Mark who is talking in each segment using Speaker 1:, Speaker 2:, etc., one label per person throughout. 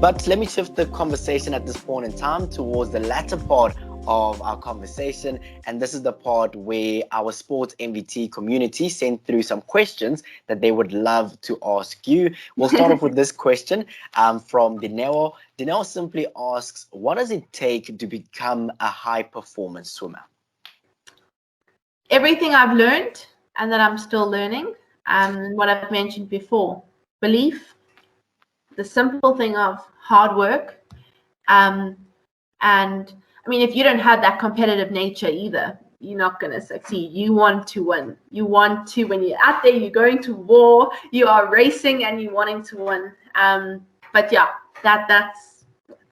Speaker 1: But let me shift the conversation at this point in time towards the latter part of our conversation, and this is the part where our Sports Mvt community sent through some questions that they would love to ask you. We'll start off with this question from 𝗀𝗃𝗃. 𝗀𝗃𝗃 simply asks, what does it take to become a high-performance swimmer?
Speaker 2: Everything I've learned and that I'm still learning, what I've mentioned before, belief, the simple thing of hard work, and I mean, if you don't have that competitive nature either, you're not going to succeed. You want to win. You want to, when you're out there, you're going to war, you are racing and you're wanting to win. But yeah, that's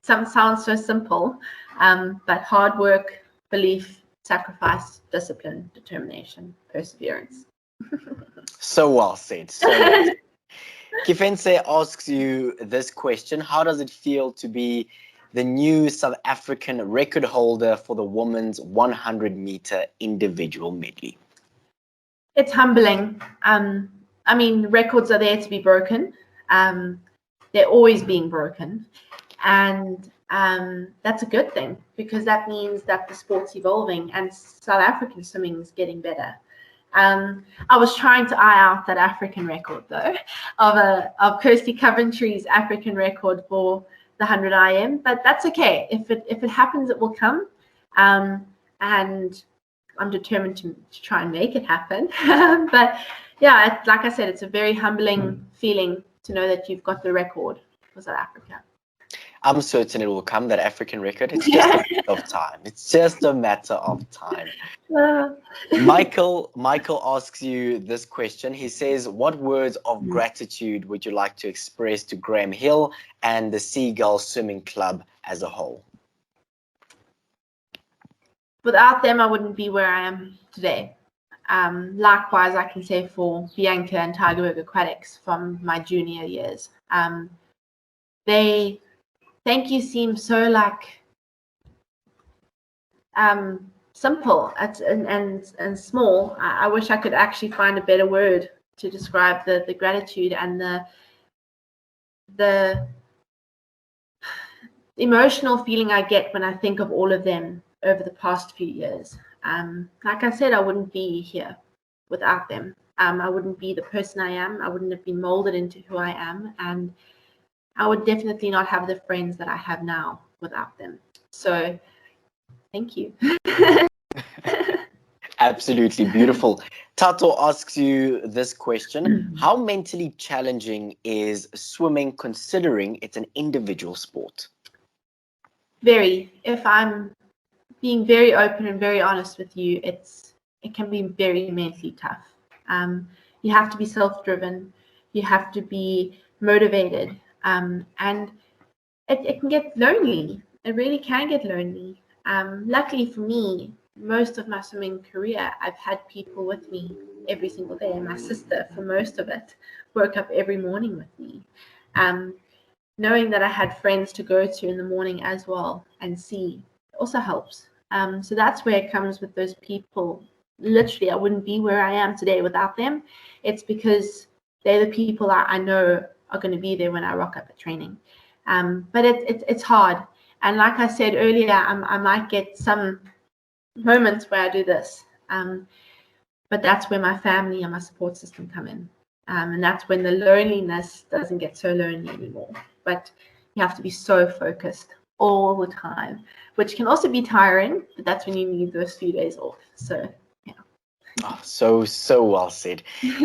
Speaker 2: sounds so simple, but hard work, belief, sacrifice, discipline, determination, perseverance.
Speaker 1: So well said. So well said. 𝗙𝗹𝗹𝗶 asks you this question: how does it feel to be the new South African record holder for the women's 100-meter individual medley?
Speaker 2: It's humbling. I mean, records are there to be broken. They're always being broken. And that's a good thing, because that means that the sport's evolving and South African swimming is getting better. I was trying to eye out that African record, though, of 𝗀𝗙cie𝗰𝗶𝗹's African record for the 100 IM, but that's okay. If it happens, it will come, and I'm determined to try and make it happen. But yeah, like I said, it's a very humbling feeling to know that you've got the record for South Africa.
Speaker 1: I'm certain it will come, that African record. It's just a matter of time. It's just a matter of time. Michael asks you this question. He says, what words of gratitude would you like to express to Graham Hill and the Seagulls Swimming Club as a whole?
Speaker 2: Without them, I wouldn't be where I am today. Likewise, I can say for 𝗀𝗃𝗃 and 𝗙𝗀𝗃𝗃 from my junior years. Thank you seems so like simple and small. I wish I could actually find a better word to describe the gratitude and the emotional feeling I get when I think of all of them over the past few years. Like I said, I wouldn't be here without them. I wouldn't be the person I am. I wouldn't have been molded into who I am, and I would definitely not have the friends that I have now without them. So thank you.
Speaker 1: Absolutely beautiful. Tato asks you this question: how mentally challenging is swimming, considering it's an individual sport?
Speaker 2: Very. If I'm being very open and very honest with you, it can be very mentally tough. You have to be self-driven. You have to be motivated. And it can get lonely. It really can get lonely. Luckily for me, most of my swimming career, I've had people with me every single day. My sister, for most of it, woke up every morning with me. Knowing that I had friends to go to in the morning as well and see also helps. So that's where it comes with those people. Literally, I wouldn't be where I am today without them. It's because they're the people I know are going to be there when I rock up at training. But it's hard. And like I said earlier, I might get some moments where I do this. But that's where my family and my support system come in. And that's when the loneliness doesn't get so lonely anymore. But you have to be so focused all the time, which can also be tiring, but that's when you need those few days off. So yeah.
Speaker 1: Oh, so well said.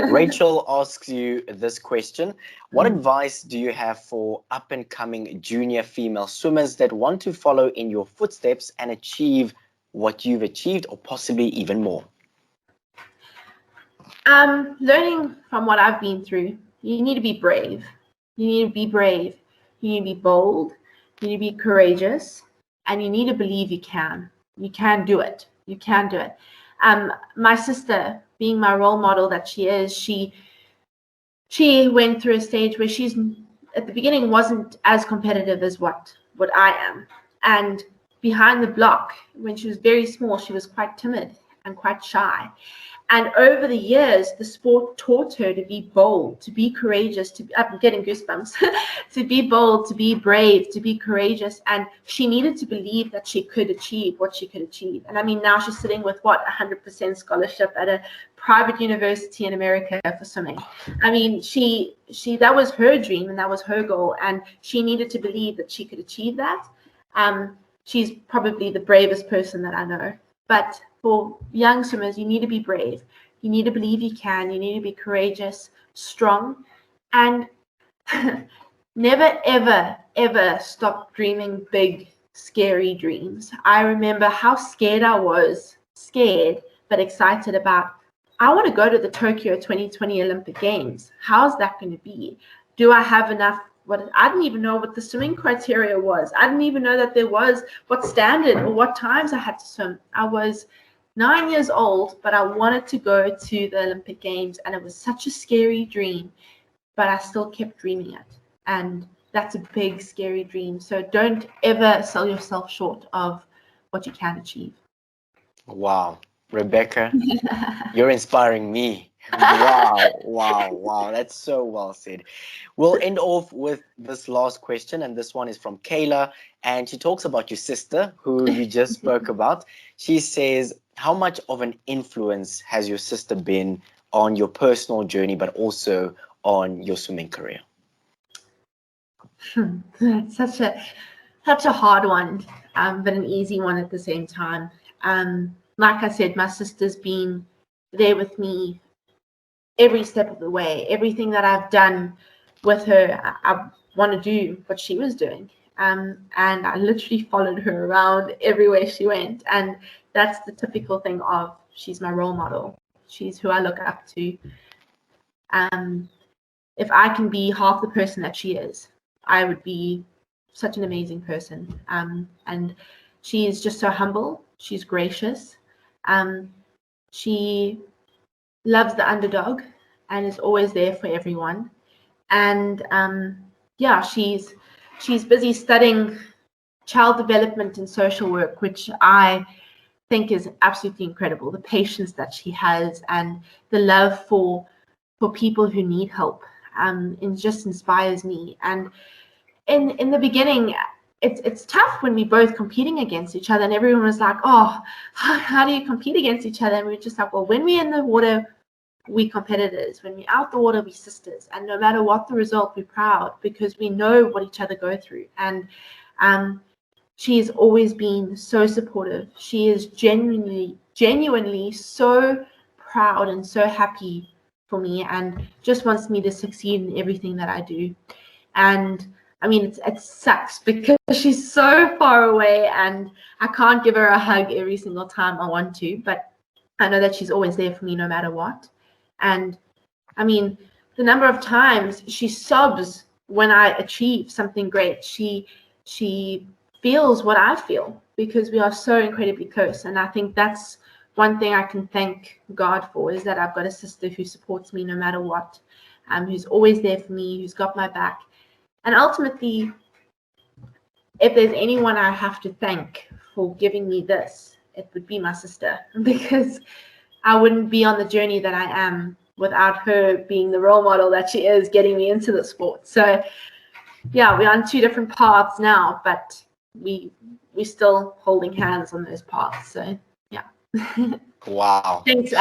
Speaker 1: Rachel asks you this question: what advice do you have for up-and-coming junior female swimmers that want to follow in your footsteps and achieve what you've achieved, or possibly even more?
Speaker 2: Learning from what I've been through, you need to be brave. You need to be brave. You need to be bold. You need to be courageous, and you need to believe you can. You can do it. You can do it. My sister, being my role model that she is, she went through a stage where she's at the beginning wasn't as competitive as what I am. And behind the block, when she was very small, she was quite timid and quite shy. And over the years, the sport taught her to be bold, to be courageous, I'm getting goosebumps, to be bold, to be brave, to be courageous. And she needed to believe that she could achieve what she could achieve. And I mean, now she's sitting with 100% scholarship at a private university in America for swimming. I mean, she that was her dream and that was her goal. And she needed to believe that she could achieve that. She's probably the bravest person that I know. But for young swimmers, you need to be brave. You need to believe you can. You need to be courageous, strong, and never, ever, ever stop dreaming big, scary dreams. I remember how scared I was, but excited about, I want to go to the Tokyo 2020 Olympic Games. How's that going to be? Do I have enough? I didn't even know what the swimming criteria was. I didn't even know that there was what standard or what times I had to swim. I was 9 years old, but I wanted to go to the Olympic Games, and it was such a scary dream, but I still kept dreaming it. And that's a big, scary dream. So don't ever sell yourself short of what you can achieve.
Speaker 1: Wow. Rebecca, you're inspiring me. Wow. That's so well said. We'll end off with this last question, and this one is from Kayla, and she talks about your sister, who you just spoke about. She says, how much of an influence has your sister been on your personal journey, but also on your swimming career?
Speaker 2: That's such a hard one, but an easy one at the same time. Like I said, my sister's been there with me every step of the way. Everything that I've done with her, I want to do what she was doing. And I literally followed her around everywhere she went. And that's the typical thing of, she's my role model. She's who I look up to. If I can be half the person that she is, I would be such an amazing person. And she is just so humble. She's gracious. She loves the underdog and is always there for everyone. And she's busy studying child development and social work, which I think is absolutely incredible. The patience that she has and the love for people who need help, it just inspires me. And in the beginning, it's tough when we both competing against each other, and everyone was like, oh, how do you compete against each other? And we were just like, well, when we're in the water, we competitors. When we're out the water, we sisters. And no matter what the result, we're proud because we know what each other go through. And she's always been so supportive. She is genuinely so proud and so happy for me, and just wants me to succeed in everything that I do. And I mean, it sucks because she's so far away and I can't give her a hug every single time I want to, but I know that she's always there for me no matter what. And I mean, the number of times she sobs when I achieve something great, she feels what I feel because we are so incredibly close. And I think that's one thing I can thank God for, is that I've got a sister who supports me no matter what, who's always there for me, who's got my back. And ultimately, if there's anyone I have to thank for giving me this, it would be my sister, because I wouldn't be on the journey that I am without her being the role model that she is, getting me into the sport. So yeah, we're on two different paths now, but we're still holding hands on those paths. So yeah.
Speaker 1: Wow.
Speaker 2: Thanks,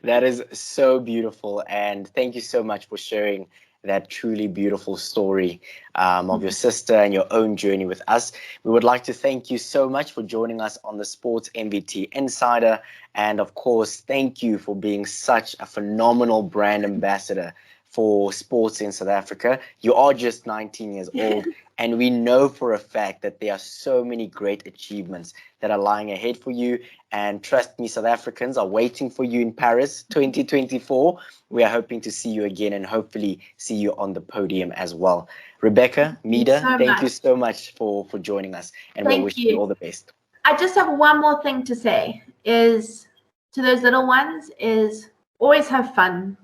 Speaker 1: That is so beautiful, and thank you so much for sharing that truly beautiful story of your sister and your own journey with us. We would like to thank you so much for joining us on the Sports Mvt Insider, and of course, thank you for being such a phenomenal brand ambassador for sports in South Africa. You are just 19 years old, and we know for a fact that there are so many great achievements that are lying ahead for you. And trust me, South Africans are waiting for you in Paris 2024. We are hoping to see you again and hopefully see you on the podium as well. Rebecca, Mida, thank you so much for joining us, and we wish you all the best.
Speaker 2: I just have one more thing to say, is to those little ones, is always have fun.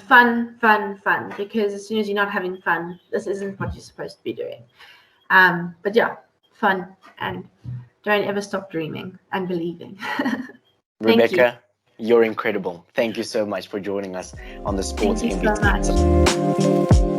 Speaker 2: Fun, because as soon as you're not having fun, this isn't what you're supposed to be doing. But yeah, fun, and don't ever stop dreaming and believing.
Speaker 1: Rebecca, you're incredible. Thank you so much for joining us on the Sports
Speaker 2: Thank you
Speaker 1: MVT.
Speaker 2: so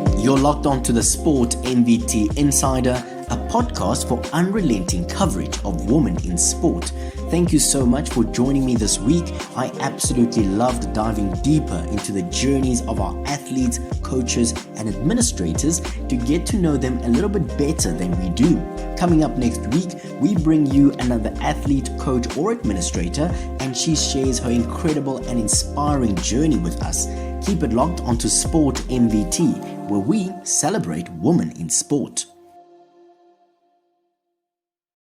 Speaker 2: much.
Speaker 3: You're locked on to the Sport MVT Insider, a podcast for unrelenting coverage of women in sport. Thank you so much for joining me this week. I absolutely loved diving deeper into the journeys of our athletes, coaches, and administrators to get to know them a little bit better than we do. Coming up next week, we bring you another athlete, coach, or administrator, and she shares her incredible and inspiring journey with us. Keep it locked onto Sport MVT, where we celebrate women in sport.